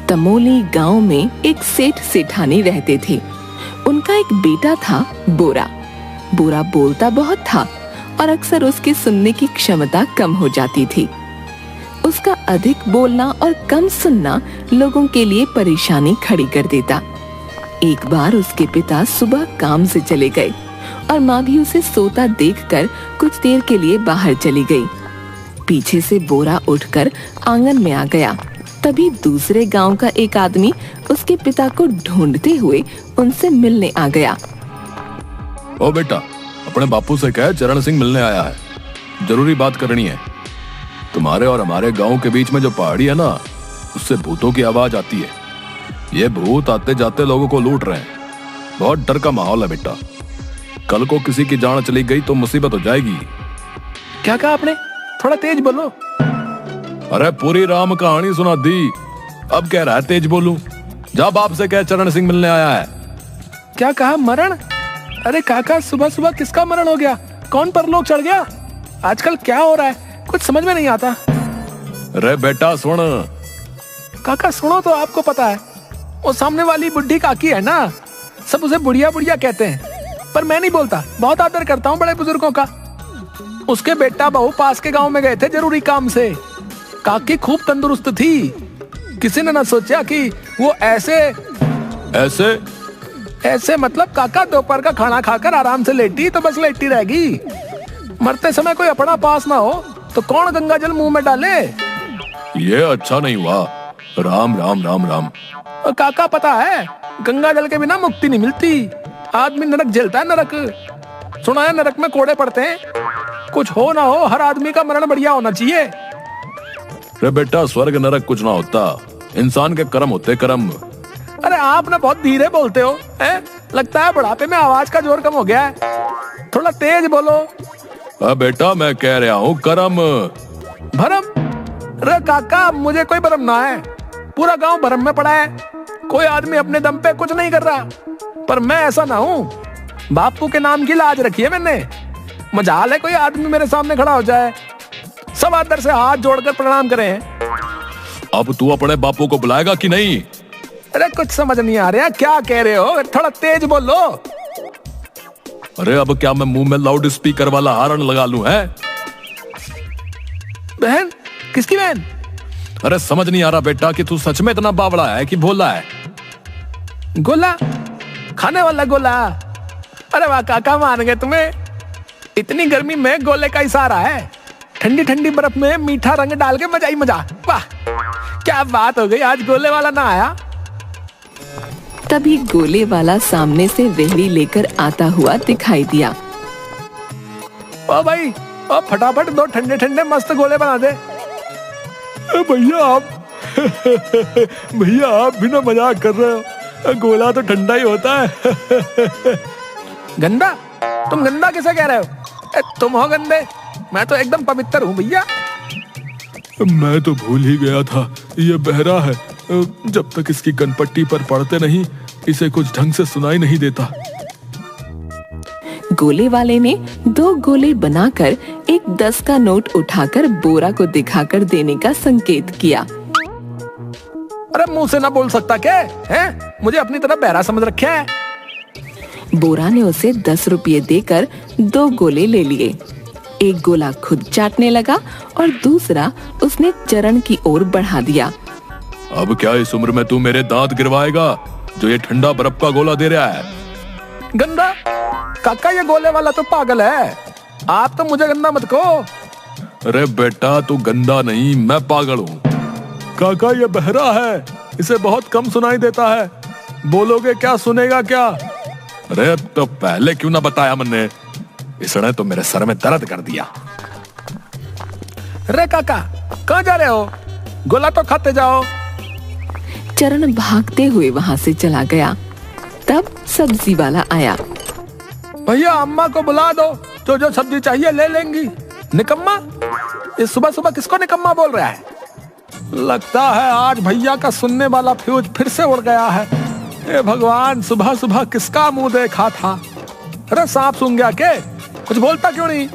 तमोली गांव में एक सेठ सेठानी रहते थे। उनका एक बेटा था बोरा। बोरा बोलता बहुत था और अक्सर उसके सुनने की क्षमता कम हो जाती थी। उसका अधिक बोलना और कम सुनना लोगों के लिए परेशानी खड़ी कर देता। एक बार उसके पिता सुबह काम से चले गए और माँ भी उसे सोता देखकर कुछ देर के लिए बाहर चली गई। पीछे से बोरा उठकर आंगन में आ गया। तभी दूसरे गांव का एक आदमी उसके पिता को ढूंढते हुए उनसे मिलने आ गया। ओ बेटा, अपने बापू से कह चरण सिंह मिलने आया है, जरूरी बात करनी है। तुम्हारे और हमारे गांव के बीच में जो पहाड़ी है ना, उससे भूतों की आवाज आती है। ये भूत आते जाते लोगों को लूट रहे हैं। बहुत डर का माहौल है बेटा। कल को किसी की जान चली गई तो मुसीबत हो जाएगी। क्या कहा आपने? थोड़ा तेज बोलो। अरे पूरी राम कहानी सुना दी, अब कह रहा है तेज बोलूं? जा बाप से कह चरण सिंह मिलने आया है। क्या कहा? मरण? अरे काका, सुबह सुबह किसका मरण हो गया? कौन परलोक चढ़ गया? आजकल क्या हो रहा है, कुछ समझ में नहीं आता। अरे बेटा सुन। काका सुनो तो, आपको पता है वो सामने वाली बुढ़ी काकी है ना, सब उसे बुढ़िया बुढ़िया कहते हैं, पर मैं नहीं बोलता, बहुत आदर करता हूँ बड़े बुजुर्गों का। उसके बेटा बहू पास के गांव में गए थे जरूरी काम से। काकी खूब तंदुरुस्त थी। किसी ने ना सोचा कि वो ऐसे ऐसे मतलब काका दोपहर का खाना खाकर आराम से लेटी तो बस लेटी रहेगी। मरते समय कोई अपना पास ना हो तो कौन गंगा जल मुंह में डाले? ये अच्छा नहीं हुआ। राम राम राम राम। और काका पता है, गंगा जल के बिना मुक्ति नहीं मिलती। आदमी नरक झेलता है, नरक। सुना है नरक में कोड़े पड़ते हैं। कुछ हो ना हो, हर आदमी का मरण बढ़िया होना चाहिए। अरे बेटा, स्वर्ग नरक कुछ ना होता, इंसान के कर्म होते, कर्म। अरे आप ना बहुत धीरे बोलते हो, हैं? लगता है बुढ़ापे में आवाज का जोर कम हो गया है। थोड़ा तेज बोलो। बेटा मैं कह रहा हूँ कर्म। भरम? अरे काका, मुझे कोई भरम ना है। पूरा गांव भरम में पड़ा है। कोई आदमी अपने दम पे कुछ नहीं कर रहा, पर मैं ऐसा ना हूँ। बापू के नाम की लाज रखी है मैंने। मजाल है कोई आदमी मेरे सामने खड़ा हो जाए। सब आदर से हाथ जोड़कर प्रणाम करें। अब तू अपने बापू को बुलाएगा कि नहीं? अरे कुछ समझ नहीं आ रहा, क्या कह रहे हो? थोड़ा तेज बोलो। अरे अब क्या मैं मुंह में लाउड स्पीकर वाला हारन लगा लूं? है बहन? किसकी बहन? अरे समझ नहीं आ रहा बेटा कि तू सच में इतना बावड़ा है कि भोला है? गोला? खाने वाला गोला? अरे वाह काका, मान गए तुम्हें। इतनी गर्मी में गोले का इशारा है। ठंडी ठंडी बर्फ में मीठा रंग डाल के मजा ही मजा। वाह क्या बात हो गई, आज गोले वाला ना आया। तभी गोले वाला सामने से रेहड़ी लेकर आता हुआ दिखाई दिया। ओ भाई, ओ फटाफट दो ठंडे ठंडे मस्त गोले बना दे। भैया आप बिना मजाक कर रहे हो, गोला तो ठंडा ही होता है। गंदा? तुम गंदा किसे कह रहे हो? तुम हो गंदे, मैं तो एकदम पवित्र हूँ भैया। मैं तो भूल ही गया था, ये बहरा है। जब तक इसकी कनपट्टी पर पड़ते नहीं, इसे कुछ ढंग से सुनाई नहीं देता। गोले वाले ने 2 गोले बनाकर एक 10 का नोट उठाकर बोरा को दिखाकर देने का संकेत किया। अरे मुंह से ना बोल सकता क्या है? मुझे अपनी तरफ बहरा समझ रखा है। बोरा ने उसे 10 रुपये देकर 2 गोले ले लिए। एक गोला खुद चाटने लगा और दूसरा उसने चरण की ओर बढ़ा दिया। अब क्या इस उम्र में तू मेरे दांत गिरवाएगा जो ये ठंडा बर्फ का गोला दे रहा है? गंदा? काका ये गोले वाला तो पागल है। आप तो मुझे गंदा मत कहो। अरे बेटा तू गंदा नहीं, मैं पागल हूँ। काका ये बहरा है, इसे बहुत कम सुनाई देता है। बोलोगे क्या, सुनेगा क्या? अरे तो पहले क्यों ना बताया मैंने? इसने तो मेरे सर में दर्द कर दिया। अरे काका, कहाँ जा रहे हो? गोला तो खाते जाओ। चरण भागते हुए वहाँ से चला गया। तब सब्जी वाला आया। भैया अम्मा को बुला दो, जो सब्जी चाहिए ले लेंगी। निकम्मा? इस सुबह सुबह किसको निकम्मा बोल रहा है? लगता है आज भैया का सुनने वाला फ्यूज फिर से उड़ गया है। हे भगवान, सुबह सुबह किसका मुंह देखा था? अरे सांप सूंघ गया के? कुछ बोलता क्यों नहीं?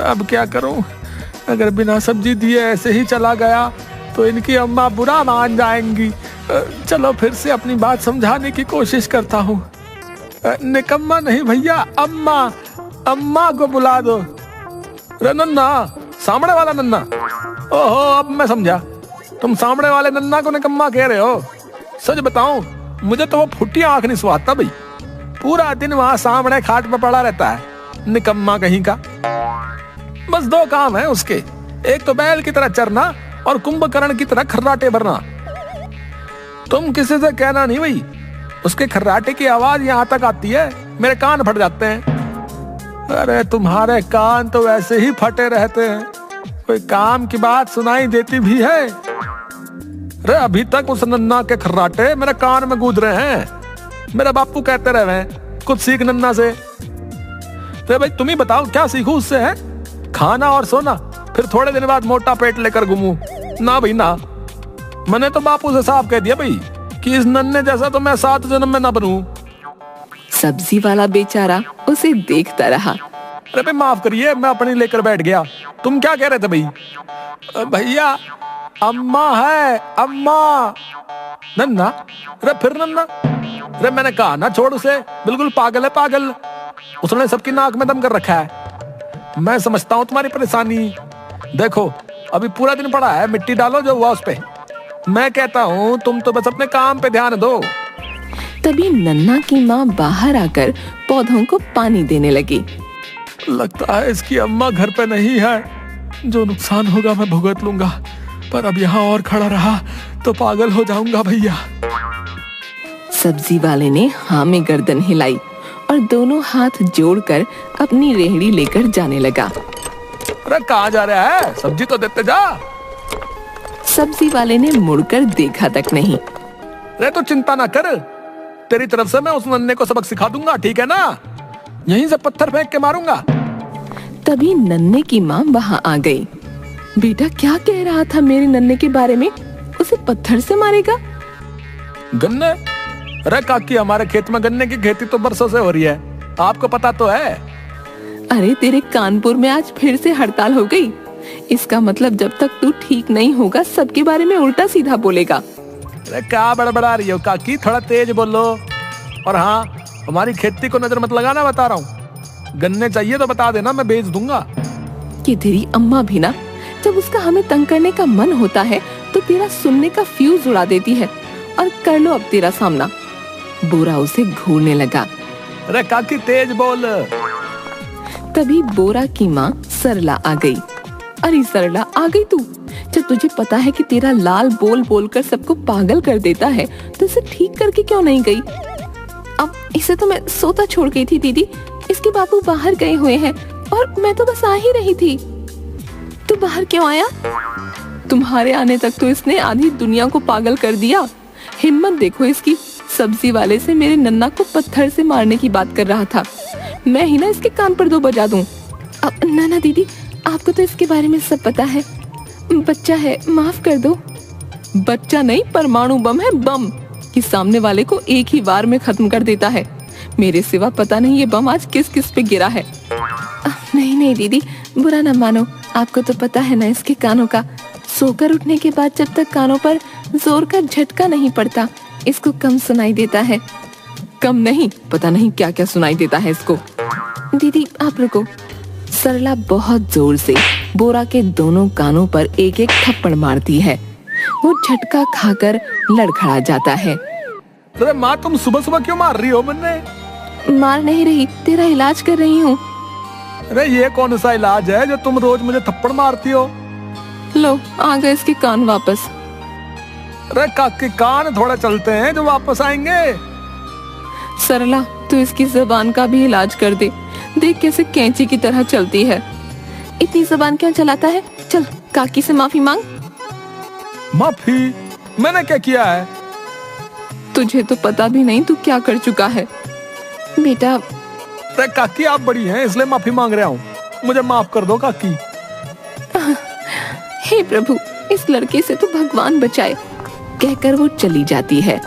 अब क्या करूं? अगर बिना सब्जी दिए ऐसे ही चला गया तो इनकी अम्मा बुरा मान जाएंगी। चलो फिर से अपनी बात समझाने की कोशिश करता हूँ। निकम्मा नहीं भैया, अम्मा, अम्मा को बुला दो। रे नन्ना, सामने वाला नन्ना। ओहो, अब मैं समझा, तुम सामने वाले नन्ना को निकम्मा कह रहे हो। सच बताऊं, मुझे तो वो फुटी आंख नहीं सुहाता भाई। पूरा दिन वहां सामने खाट पे पड़ा रहता है, निकम्मा कहीं का। बस दो काम है उसके, एक तो बैल की तरह चरना और कुंभकर्ण की तरह खर्राटे भरना। तुम किसी से कहना नहीं भाई, उसके खर्राटे की आवाज यहाँ तक आती है, मेरे कान फट जाते हैं। अरे तुम्हारे कान तो वैसे ही फटे रहते हैं, कोई काम की बात सुनाई देती भी है? अरे अभी तक उस नन्ना के खर्राटे मेरे कान में गूंज रहे हैं। मेरा बापू कहते रहे कुछ सीख नन्ना से। तो भाई तुम ही बताओ, क्या सीखूं उससे? है खाना और सोना, फिर थोड़े दिन बाद मोटा पेट लेकर घूमूं? ना भाई ना, मैंने तो बापू से साफ कह दिया भाई कि इस नन्हे जैसा तो मैं 7 जन्म में ना बनूं। सब्जी वाला बेचारा उसे देखता रहा। अरे भाई माफ करिए, मैं अपनी लेकर बैठ गया। तुम क्या कह रहे थे भाई? भैया अम्मा है, अम्मा। नन्ना? अरे फिर नन्ना? अरे मैंने कहा ना छोड़ उसे, बिल्कुल पागल है, पागल। उसने सबकी नाक में दम कर रखा है। मैं समझता हूँ तुम्हारी परेशानी। देखो अभी पूरा दिन पड़ा है, मिट्टी डालो जो हुआ उस पे। मैं कहता हूँ तुम तो बस अपने काम पे ध्यान दो। तभी नन्ना की माँ बाहर आकर पौधों को पानी देने लगी। लगता है इसकी अम्मा घर पे नहीं है, जो नुकसान होगा मैं भुगत लूंगा, पर अब यहाँ और खड़ा रहा तो पागल हो जाऊंगा भैया। सब्जी वाले ने हाँ में गर्दन हिलाई और दोनों हाथ जोड़कर अपनी रेहड़ी लेकर जाने लगा। अरे कहाँ जा रहा है? सब्जी तो देते जा। सब्जी वाले ने मुड़कर देखा तक नहीं। अरे तो चिंता ना कर, तेरी तरफ से मैं उस नन्हे को सबक सिखा दूंगा, ठीक है ना? यहीं से पत्थर फेंक के मारूंगा। तभी नन्हे की माँ वहाँ आ गई। बेटा क्या कह रहा था मेरे नन्हे के बारे में? उसे पत्थर से मारेगा? गन्ने? अरे काकी, हमारे खेत में गन्ने की खेती तो बरसों से हो रही है, आपको पता तो है। अरे तेरे कानपुर में आज फिर से हड़ताल हो गई। इसका मतलब जब तक तू ठीक नहीं होगा सबके बारे में उल्टा सीधा बोलेगा। अरे क्या बड़बड़ा रही हो काकी, थोड़ा तेज बोलो। और हाँ, हमारी खेती को नजर मत लगाना, बता रहा हूँ। गन्ने चाहिए तो बता देना, मैं बेच दूंगा। कि तेरी अम्मा भी ना, जब उसका हमें तंग करने का मन होता है तो तेरा सुनने का फ्यूज उड़ा देती है। और कर लो अब तेरा सामना। बोरा उसे घूरने लगा। अरे काकी तेज बोल। तभी बोरा की माँ सरला आ गई। अरे सरला, आ गई तू? जब तुझे पता है कि तेरा लाल बोल बोल कर सबको पागल कर देता है तो इसे ठीक करके क्यों नहीं गई? अब इसे तो मैं सोता छोड़ गई थी दीदी, इसके बापू बाहर गए हुए हैं और मैं तो बस आ ही रही थी। तू बाहर क्यों आया? तुम्हारे आने तक तो इसने आधी दुनिया को पागल कर दिया। हिम्मत देखो इसकी, सब्जी वाले से मेरे नन्ना को पत्थर से मारने की बात कर रहा था। मैं ही ना इसके कान पर 2 बजा दूं। अब नाना दीदी, आपको तो इसके बारे में सब पता है। बच्चा है, माफ कर दो। बच्चा नहीं, परमाणु बम है, बम कि सामने वाले को एक ही बार में खत्म कर देता है। मेरे सिवा पता नहीं ये बम आज किस किस पे गिरा है। नहीं नहीं दीदी, बुरा ना मानो, आपको तो पता है ना इसके कानों का। सोकर उठने के बाद जब तक कानों पर जोर का झटका नहीं पड़ता इसको कम सुनाई देता है। कम नहीं, पता नहीं क्या क्या सुनाई देता है इसको। दीदी आप रुको। सरला बहुत जोर से बोरा के दोनों कानों पर एक एक थप्पड़ मारती है। वो झटका खाकर लड़खड़ा जाता है। अरे माँ, तुम सुबह सुबह क्यों मार रही हो? मुन्ने मार नहीं रही, तेरा इलाज कर रही हूँ। अरे ये कौन सा इलाज है जो तुम रोज मुझे थप्पड़ मारती हो? लो आ गए इसके कान वापस। अरे काके, कान थोड़ा चलते हैं जो वापस आएंगे। सरला तू इसकी जबान का भी इलाज कर दे, देख कैसे कैंची की तरह चलती है। इतनी जबान क्यों चलाता है? चल काकी से माफी मांग। माफी? मैंने क्या किया है? तुझे तो पता भी नहीं तू क्या कर चुका है बेटा। अरे काकी, आप बड़ी हैं इसलिए माफी मांग रहा हूँ, मुझे माफ कर दो काकी। हे प्रभु, इस लड़के से तो भगवान बचाए, कहकर वो चली जाती है।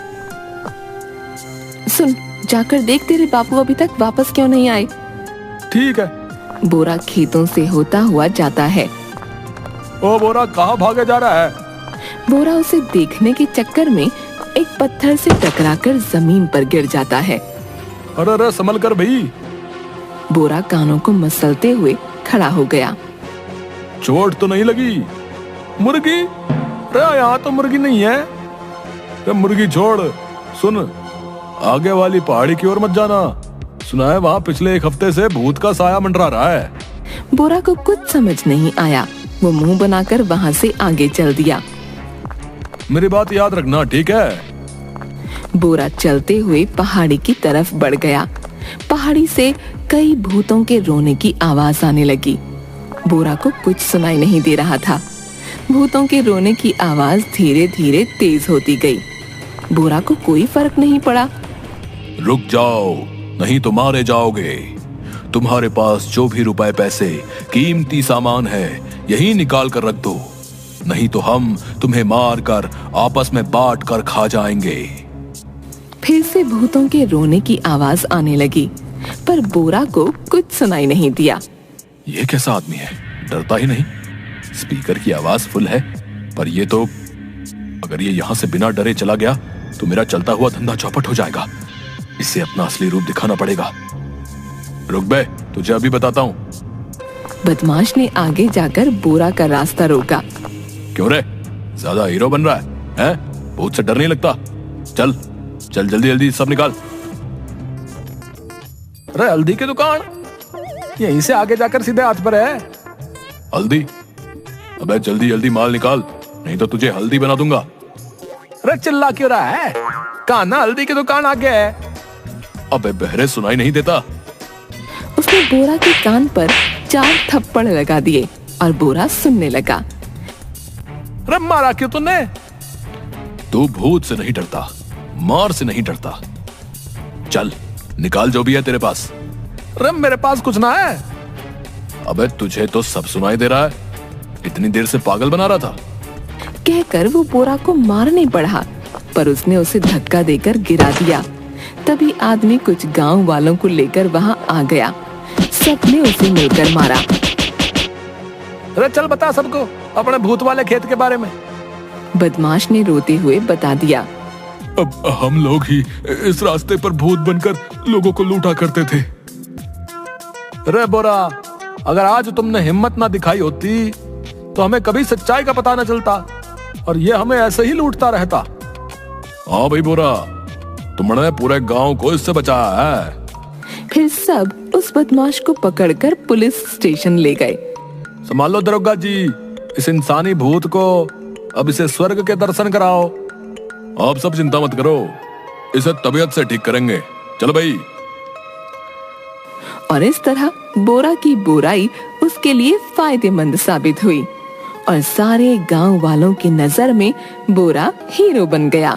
सुन, जाकर देख तेरे बापू अभी तक वापस क्यों नहीं आए। ठीक है। बोरा खेतों से होता हुआ जाता है। ओ बोरा, कहाँ भागे जा रहा है? बोरा उसे देखने के चक्कर में एक पत्थर से टकराकर जमीन पर गिर जाता है। अरे अरे संभल कर भाई। बोरा कानों को मसलते हुए खड़ा हो गया। चोट तो नहीं लगी? मुर्गी? अरे यहाँ तो मुर्गी नहीं है। अरे मुर्गी छोड़, सुन, आगे वाली पहाड़ी की ओर मत जाना। सुना है वहाँ पिछले एक हफ्ते से भूत का साया मंडरा रहा है। बोरा को कुछ समझ नहीं आया। वो मुंह बनाकर वहाँ से आगे चल दिया। मेरी बात याद रखना, ठीक है? बोरा चलते हुए पहाड़ी की तरफ बढ़ गया। पहाड़ी से कई भूतों के रोने की आवाज आने लगी। बोरा को कुछ सुनाई नहीं दे रहा था। भूतों के रोने की आवाज धीरे धीरे तेज होती गई। बोरा को कोई फर्क नहीं पड़ा। रुक जाओ, नहीं तो मारे जाओगे। तुम्हारे पास जो भी रुपए पैसे कीमती सामान है यही निकाल कर रख दो, नहीं तो हम तुम्हें मार कर आपस में बांट कर खा जाएंगे। फिर से भूतों के रोने की आवाज आने लगी, पर बोरा को कुछ सुनाई नहीं दिया। ये कैसा आदमी है, डरता ही नहीं। स्पीकर की आवाज फुल है, पर ये तो, अगर ये यहाँ से बिना डरे चला गया तो मेरा चलता हुआ धंधा चौपट हो जाएगा। इसे अपना असली रूप दिखाना पड़ेगा। रुक बे, तुझे अभी बताता हूँ। बदमाश ने आगे जाकर बोरा का रास्ता रोका। क्यों रे, ज्यादा हीरो बन रहा है, हैं? भूत से डर नहीं लगता? चल चल जल्दी जल्दी सब निकाल। अरे हल्दी की दुकान यहीं से आगे जाकर सीधे हाथ पर है। हल्दी? अबे जल्दी जल्दी माल निकाल, नहीं तो तुझे हल्दी बना दूंगा। अरे चिल्ला क्यों रहा है? कान्हा, हल्दी की दुकान आगे है। अबे बहरे सुनाई नहीं देता? उसने बोरा के कान पर 4 थप्पड़ लगा दिए और बोरा सुनने लगा। अरे मारा क्यों तूने? तू भूत से नहीं डरता, मार से नहीं डरता। चल निकाल जो भी है तेरे पास। अरे मेरे पास कुछ ना है। अबे तुझे तो सब सुनाई दे रहा है, इतनी देर से पागल बना रहा था। कहकर वो बोरा को मारने बढ़ा, पर उसने उसे धक्का देकर गिरा दिया। तभी आदमी कुछ गांव वालों को लेकर वहां आ गया। सबने उसे मिलकर मारा। अरे चल बता सबको अपने भूत वाले खेत के बारे में। बदमाश ने रोते हुए बता दिया। अब हम लोग ही इस रास्ते पर भूत बनकर लोगों को लूटा करते थे। अरे बोरा, अगर आज तुमने हिम्मत ना दिखाई होती तो हमें कभी सच्चाई का पता न चलता और ये हमें ऐसे ही लूटता रहता। हाँ भाई बोरा, तुमने पूरे गांव को इससे बचाया है। फिर सब उस बदमाश को पकड़कर पुलिस स्टेशन ले गए। संभाल लो दरोगा जी, इस इंसानी भूत को, अब इसे स्वर्ग के दर्शन कराओ। आप सब चिंता मत करो, इसे तबीयत से ठीक करेंगे। चलो भाई। और इस तरह बोरा की बुराई उसके लिए फायदेमंद साबित हुई और सारे गांव वालों की नजर में बोरा हीरो बन गया।